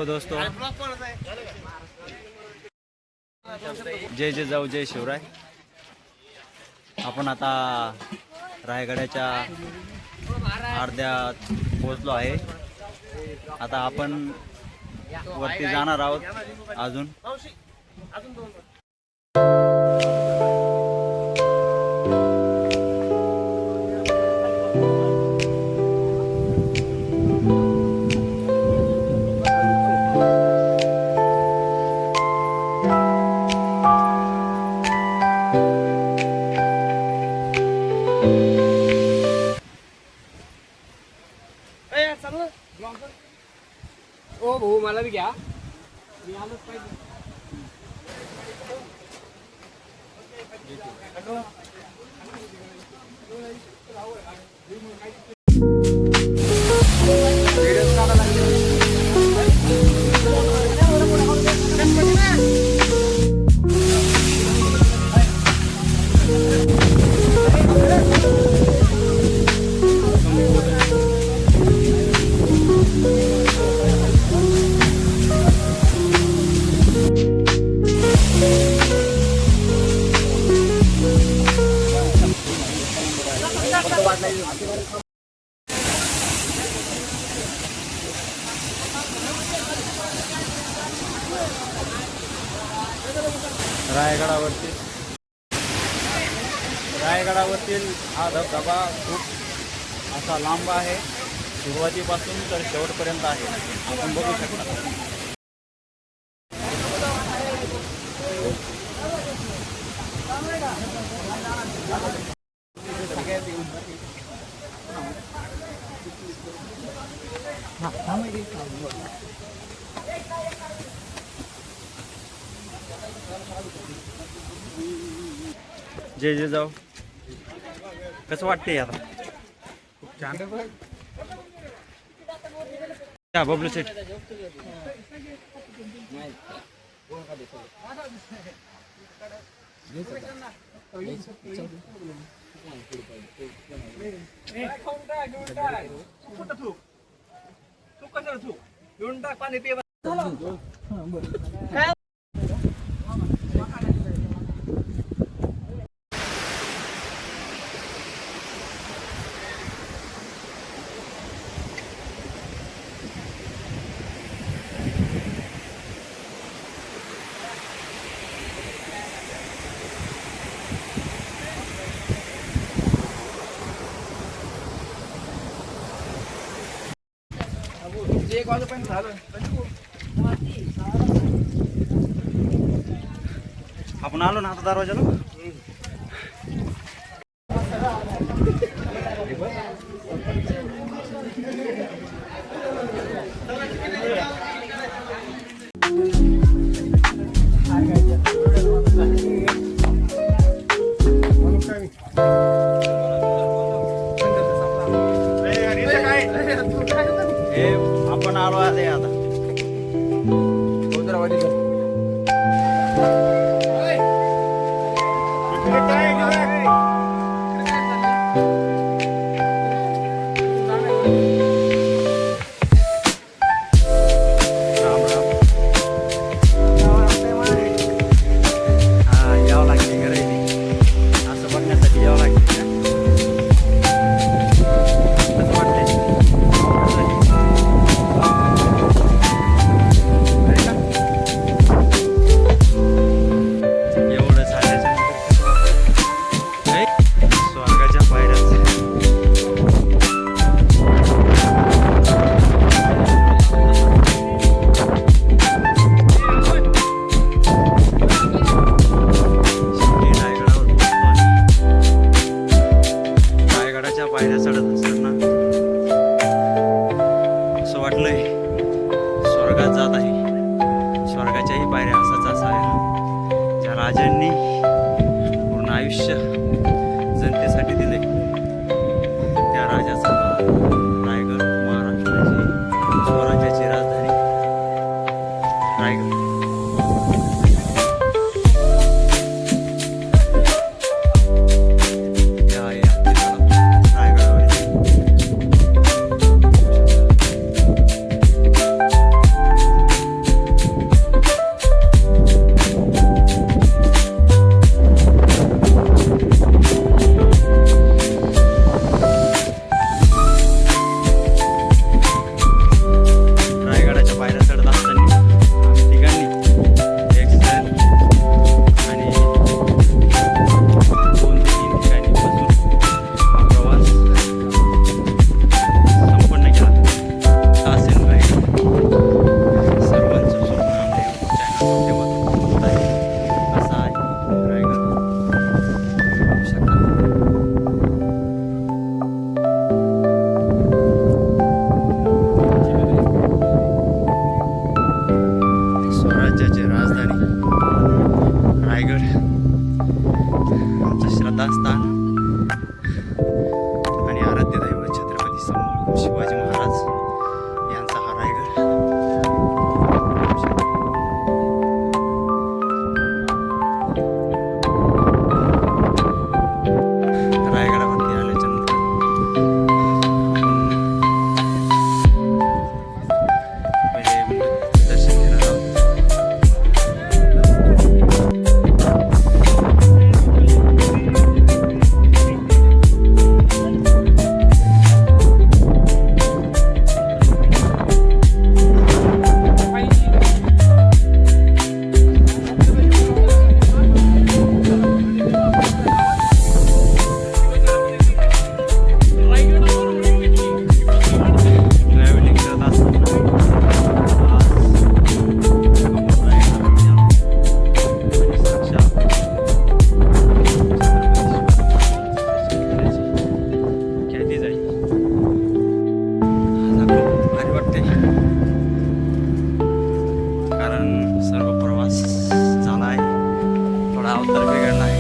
Hello दोस्तों, जय जय जाऊ जय शिवराय. आपण आता रायगडाच्या अर्ध्यात पोहोचलो आहे. आता आपण वरती जाणार आहोत अजून. ओ भाऊ मला बी घ्या. मी आलोच पाहिजे. रायगडावरतील हा धबधबा खूप असा लांब आहे. सुरुवातीपासून तर शेवटपर्यंत आहे. आपण बघू शकता. जय जय जाऊ. कसं वाटते आता? क्या बबलू सेट एक वाजेपर्यंत झालं. आपण आलो ना आता दरवाजाला. आपण आलो आहे आता. यावं लागते घरी असं बघण्यासाठी यावं लागते. श्रद्धास्थान आणि आराध्य दैवत छत्रपती शिवाजी महाराज यांचा हा रायगड. रायगडावरती आल्याच्या नंतर पहिले दर्शन घेणार आहोत. ट्रॅव्हलिंग करत असताना ख्याती जाईल. आता खूप भारी वाटते कारण सर्व प्रवास झाला आहे, थोडा अवतार बिघडला आहे.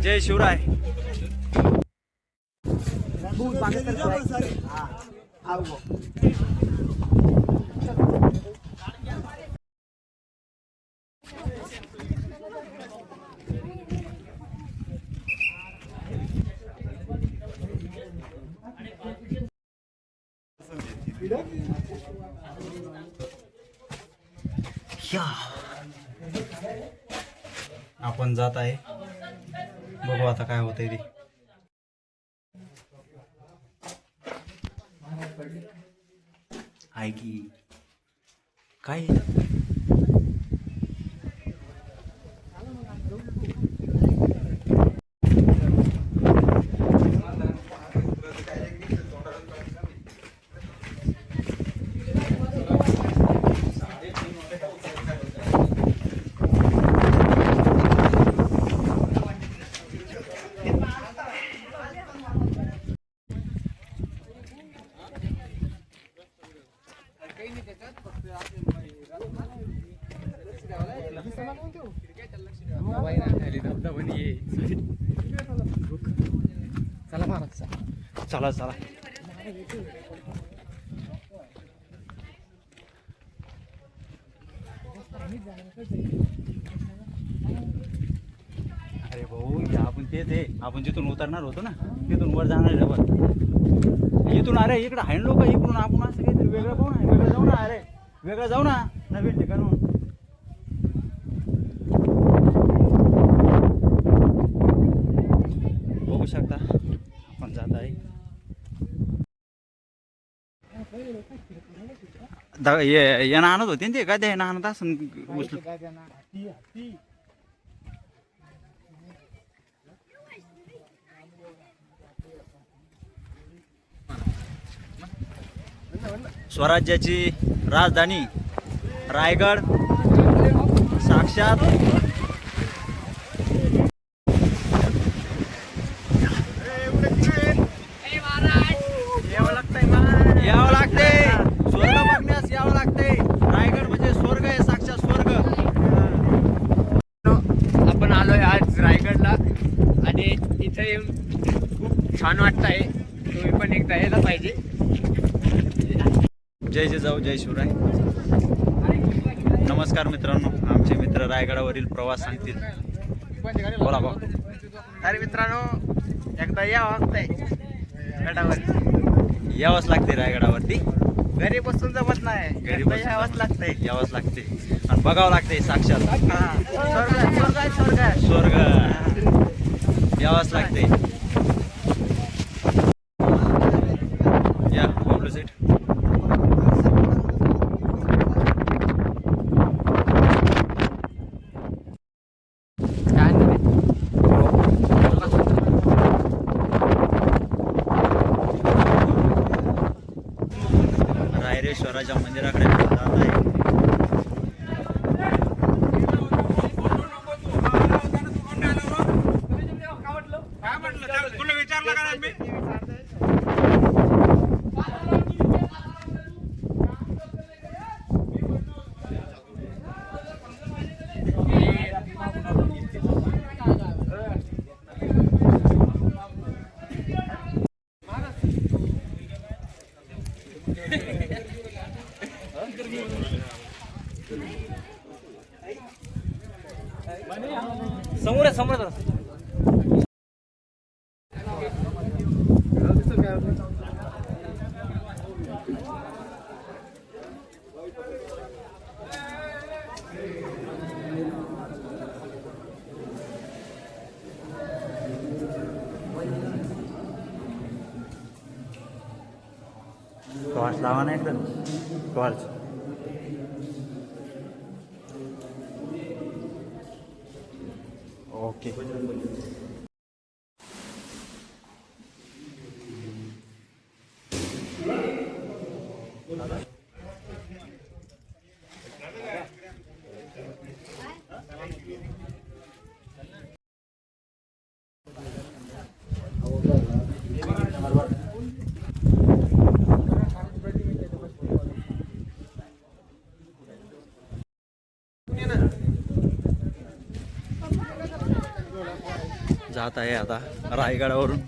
जय शिवराय. या आपण जात आहे, बघू आता काय होतंय ते. आहे की काय चला महाराज चला चला. अरे भाऊ या आपण तेच आहे, आपण जिथून उतरणार होतो ना तिथून वर जाणार डबल. इथून अरे इकडं आहे लोक, इकडून आपण असं काहीतरी वेगळं पाहू ना, वेगळं जाऊ ना. अरे वेगळं जाऊ ना, नवीन ठिकाण. बघू शकता आपण जात आहे. यानं आणत होते ना ते काय ते आणत असं उचल. स्वराज्याची राजधानी रायगड साक्षात यावं लागते. स्वर्ग बघण्यास यावं लागते. रायगड म्हणजे स्वर्ग आहे, साक्षात स्वर्ग. आपण आलोय आज रायगडला आणि इथे येऊन खूप छान वाटत आहे. तुम्ही पण एकदा यायला पाहिजे. जय जय जाऊ, जय शिवराय. नमस्कार मित्रांनो, आमचे मित्र रायगडावरील प्रवास सांगतील. बोला भाऊ. अरे मित्रांनो, एकदा यावं लागतंय गडावर. यावंच लागते रायगडावरती. घरी बसून जमत नाही, घरी एकदा बसून यावंच लागतंय. यावंच लागते आणि बघावं लागते साक्षात स्वर्ग स्वर्ग आहे, स्वर्ग आहे. स्वर्ग. यावंच लागते. या बबलू सेठ. रायरेश्वराच्या मंदिराकडे जात आहे. समोर आहे, समोर आहे. टॉर्च लावा ना एकदम टॉर्च. ओके. जात आहे आता रायगडावरून.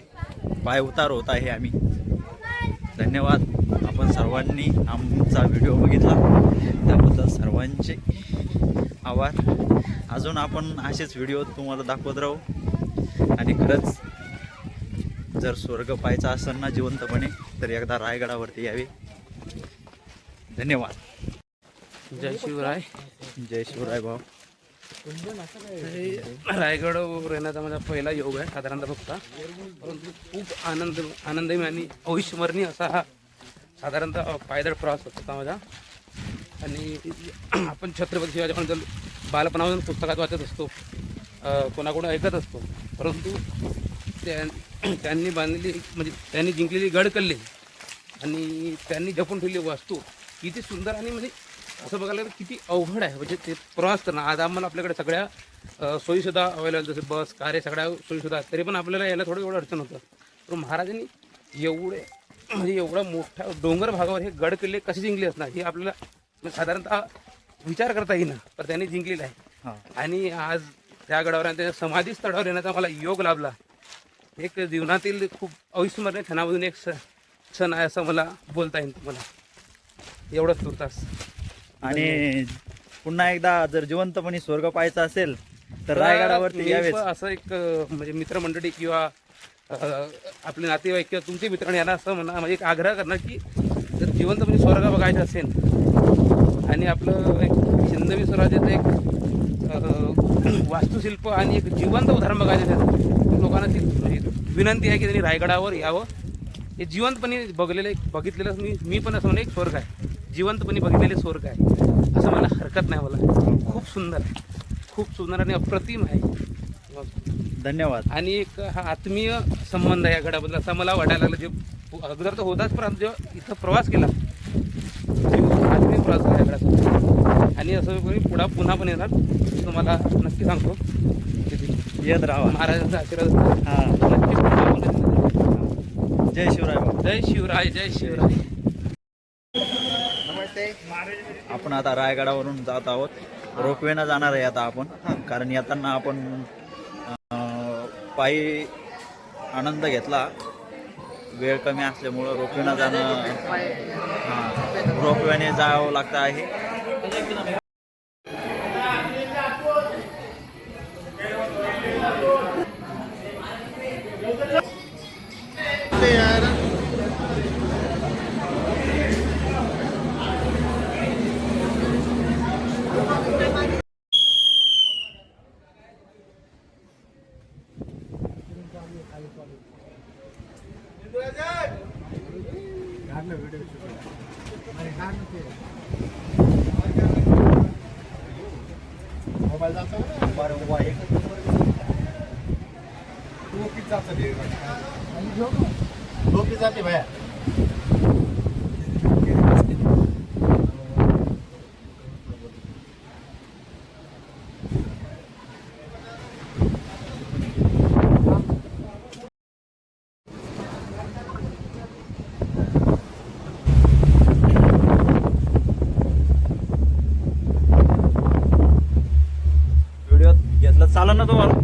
पाय उतार होत आहे आम्ही. धन्यवाद आपण सर्वांनी आमचा व्हिडिओ बघितला त्याबद्दल सर्वांचे आभार. अजून आपण असेच व्हिडिओ तुम्हाला दाखवत राहू. आणि खरंच जर स्वर्ग पाहायचा असेल ना जिवंतपणे तर एकदा रायगडावरती यावे. धन्यवाद. जय शिवराय. जय शिवराय भाऊ. रायगडवर येण्याचा माझा पहिला योग आहे साधारणतः फक्त, परंतु खूप आनंदमय आणि अविस्मरणीय असा हा साधारणतः पायदळ प्रवास होता माझा. आणि आपण छत्रपती शिवाजी महाराज बालपणापासून पुस्तकात वाचत असतो, कोणाकोणा ऐकत असतो, परंतु त्यांनी बांधलेली म्हणजे त्यांनी जिंकलेली गड किल्ले आणि त्यांनी जपून ठेवलेली वास्तू किती सुंदर आणि म्हणजे असं बघायला गेलं किती अवघड आहे म्हणजे ते प्रवास करणं. आज आम्हाला आपल्याकडे सगळ्या सोयीसुद्धा अवेलेबल, जसे बस कार सगळ्या सोयीसुद्धा, तरी पण आपल्याला यायला थोडं एवढं अडचण होतं. तर महाराजांनी एवढे म्हणजे एवढा मोठ्या डोंगर भागावर हे गड किल्ले कसे जिंकले असणार हे आपल्याला साधारणतः विचार करता येईना, पण त्यांनी जिंकलेलं आहे. आणि आज त्या गडावर आणि त्याच्या समाधी स्थळावर येण्याचा मला योग लाभला. एक जीवनातील खूप अविस्मरणीय क्षणामधून एक क्षण आहे असं मला बोलता येईल तुम्हाला. एवढंच तुर्तास. आणि पुन्हा एकदा जर जिवंतपणे स्वर्ग पाहायचा असेल तर रायगडावरती यावेच. असं एक म्हणजे मित्रमंडळी किंवा आपले नातेवाईक किंवा तुमचे मित्र यांना असं म्हणा म्हणजे एक आग्रह करणार की जर जिवंतपणे स्वर्ग बघायचं असेल आणि आपलं एक हिंदवी स्वराज्याचं एक वास्तुशिल्प आणि एक जिवंत उदाहरण बघायचं असेल तर लोकांना ती म्हणजे विनंती आहे की त्यांनी रायगडावर यावं. हे जिवंतपणे बघितलेलं मी पण असं म्हणा एक स्वर्ग आहे, जिवंतपणे बघितलेले स्वर्ग आहे असं मला हरकत नाही. मला खूप सुंदर आहे, खूप सुंदर आणि अप्रतिम आहे. धन्यवाद. आणि एक हा आत्मीय संबंध आहे या गडाबद्दल असं मला वाटायला लागलं. जे अगोदर तर होताच, पण जेव्हा इथं प्रवास केला आत्मीय प्रवास केला या गडाचा. आणि असं पुन्हा पण येणार तुम्हाला नक्की सांगतो. येत राहा. महाराजांचा आशीर्वाद हां. नक्की पुन्हा येणार. जय शिवराय भाऊ. जय शिवराय. जय शिवराय. आपण आता रायगडावरून जात आहोत. रोपवेनं जाणार आहे आता आपण, कारण येताना आपण पायी आनंद घेतला. वेळ कमी असल्यामुळं रोपवेनं जाणं, रोपवेने जावं लागतं आहे. जाते भैया. व्हिडिओ घेतलं चालेल ना तुम्हाला?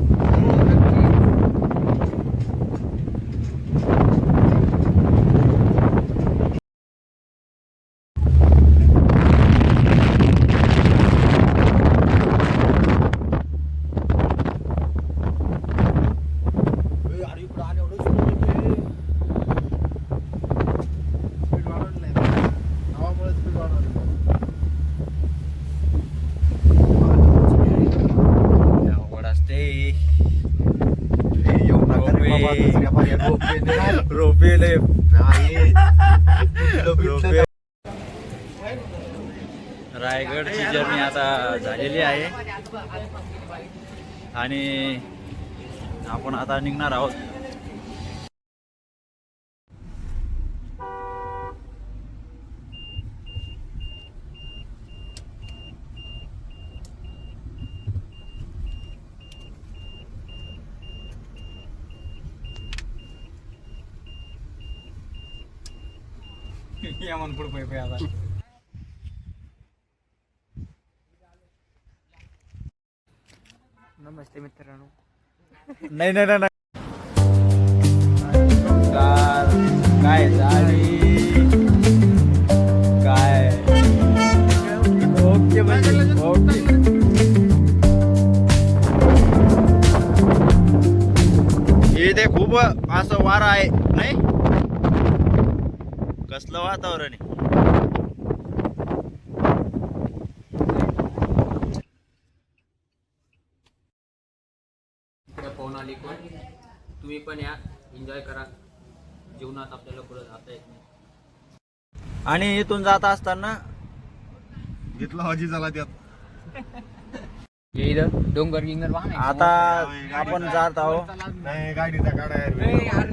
रोपेले रायगडची जर्नी आता झालेली आहे आणि आपण आता निघणार आहोत. या मन पुढे पै आता नमस्ते मित्रांनो. नाही नाही नाही काय झाली काय ओके ओके. इथे खूप असं वारा आहे नाही कसलं वातावरण आहे. पाहून आली कोण तुम्ही पण या एन्जॉय करा. जीवनात आपल्याला पुढे जाता येत नाही. आणि इथून जात असताना घेतला हजी झाला त्यात हे इथं डोंगर गिंगर वाहन आहे. आता आपण जात आहोत. नाही गाडीचा काढा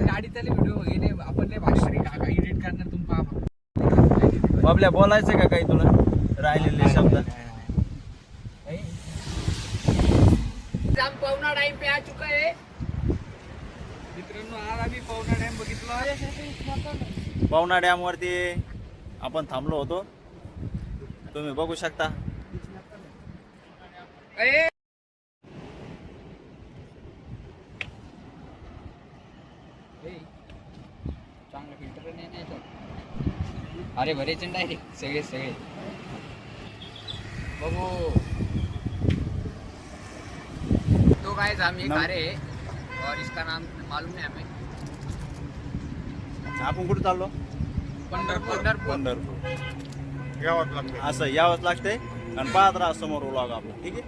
गाडीचा व्हिडिओ वगैरे आपण लय भारी भारी एडिट करणार तुम्ही पहा. बाबल्या बोलायचं का काही तुला राहिलेले शब्द. पवना डॅम पे आ चुका है मित्रांनो. आज आम्ही पवना डॅम बघितला. पवना डॅम वरती आपण थांबलो होतो तुम्ही बघू शकता. चांगलं फिल्टर नाही. अरे बरेच डायरेक्ट सगळे बघू. तो गाइस हम ये खा रहे हैं और इसका नाम मालूम नहीं हमें. आपण कुठे चाललो. पंढरपूर. गावात लागते असं यावंच लागतंय आणि पाहत राहा समोर व्लॉग आपला. ठीक आहे.